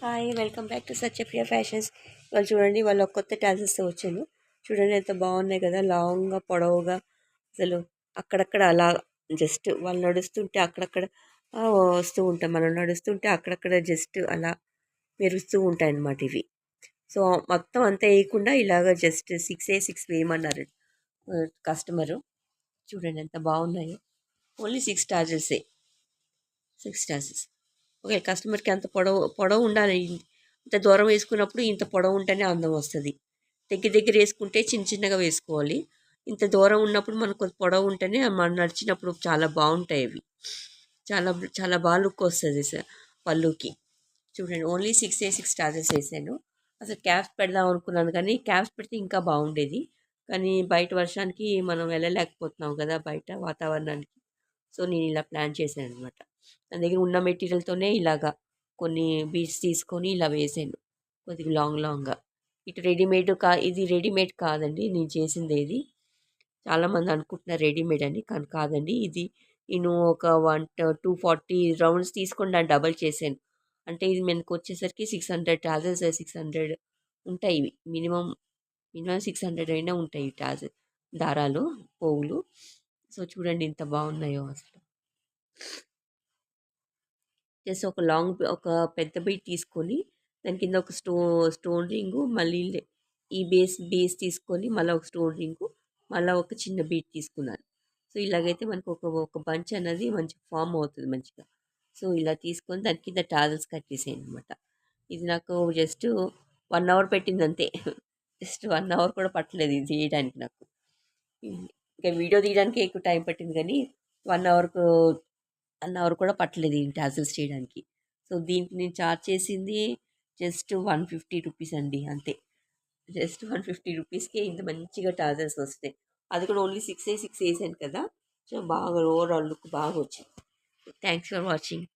Hi welcome back to Satyapriya fashions. వాళ్ళు చూడండి, వాళ్ళు ఒక కొత్త టాజెస్తో వచ్చాను. చూడండి ఎంత బాగున్నాయి కదా, లాంగ్గా పొడవుగా. అసలు అక్కడక్కడ అలా జస్ట్ వాళ్ళు నడుస్తుంటే అక్కడక్కడ వస్తూ ఉంటాయి, మనం నడుస్తుంటే అక్కడక్కడ జస్ట్ అలా మెరుస్తూ ఉంటాయి అన్నమాట ఇవి. సో మొత్తం అంతా వేయకుండా ఇలాగ జస్ట్ 6 వేయమన్నారు కస్టమరు. చూడండి ఎంత బాగున్నాయో. ఓన్లీ 6 టాజెసే, 6 టాజెస్. ఓకే, కస్టమర్కి అంత పొడవు పొడవు ఉండాలి. ఇంత దూరం వేసుకున్నప్పుడు ఇంత పొడవు ఉంటేనే అందం వస్తుంది. దగ్గర దగ్గర వేసుకుంటే చిన్న చిన్నగా వేసుకోవాలి. ఇంత దూరం ఉన్నప్పుడు మనకు కొంచెం పొడవు ఉంటేనే మనం నడిచినప్పుడు చాలా బాగుంటాయి అవి. చాలా చాలా బాగా లుక్ వస్తుంది పళ్ళుకి. చూడండి ఓన్లీ 6 టాజెస్ వేసాను. అసలు క్యాప్స్ పెడదాం అనుకున్నాను, కానీ క్యాప్స్ పెడితే ఇంకా బాగుండేది. కానీ బయట వర్షానికి మనం వెళ్ళలేకపోతున్నాం కదా బయట వాతావరణానికి. సో నేను ఇలా ప్లాన్ చేశాను అనమాట. నా దగ్గర ఉన్న మెటీరియల్తోనే ఇలాగా కొన్ని బీడ్స్ తీసుకొని ఇలా వేసాను, కొద్దిగా లాంగ్ లాంగ్గా. ఇటు రెడీమేడ్ ఇది రెడీమేడ్ కాదండి నేను చేసింది. ఇది చాలామంది అనుకుంటున్నారు రెడీమేడ్ అని, కానీ కాదండి. ఇది నేను ఒక 240 రౌండ్స్ తీసుకొని దాన్ని డబల్ చేశాను. అంటే ఇది మనకు వచ్చేసరికి 600 టాజెస్, 600 ఉంటాయి ఇవి. మినిమం మినిమం 600 అయినా ఉంటాయి ఈ దారాలు, పోగులు. సో చూడండి ఎంత బాగున్నాయో అసలు. జస్ట్ ఒక పెద్ద బీట్ తీసుకొని దాని కింద ఒక స్టోన్ రింగు, మళ్ళీ ఈ బేస్ తీసుకొని మళ్ళీ ఒక స్టోన్ రింగు, మళ్ళీ ఒక చిన్న బీట్ తీసుకున్నాను. సో ఇలాగైతే మనకు ఒక ఒక బంచ్ అనేది మంచి ఫామ్ అవుతుంది మంచిగా. సో ఇలా తీసుకొని దాని కింద టాజల్స్ కట్టేసాను అనమాట. ఇది నాకు జస్ట్ 1 అవర్ పెట్టింది అంతే. జస్ట్ 1 అవర్ కూడా పట్టలేదు ఇది చేయడానికి నాకు. ఇంకా వీడియో తీయడానికి ఎక్కువ టైం పట్టింది, కానీ 1 అవర్కు 1 అవర్ కూడా పట్టలేదు ఈ టాజిల్స్ చేయడానికి. సో దీనికి నేను చార్జ్ చేసింది జస్ట్ 150 రూపీస్ అండి, అంతే. జస్ట్ 150 రూపీస్కే ఇంత మంచిగా టాజిల్స్ వస్తాయి. అది కూడా ఓన్లీ 6 వేసాను కదా. సో బాగా ఓవరాల్ లుక్ బాగా వచ్చింది. Thanks for watching.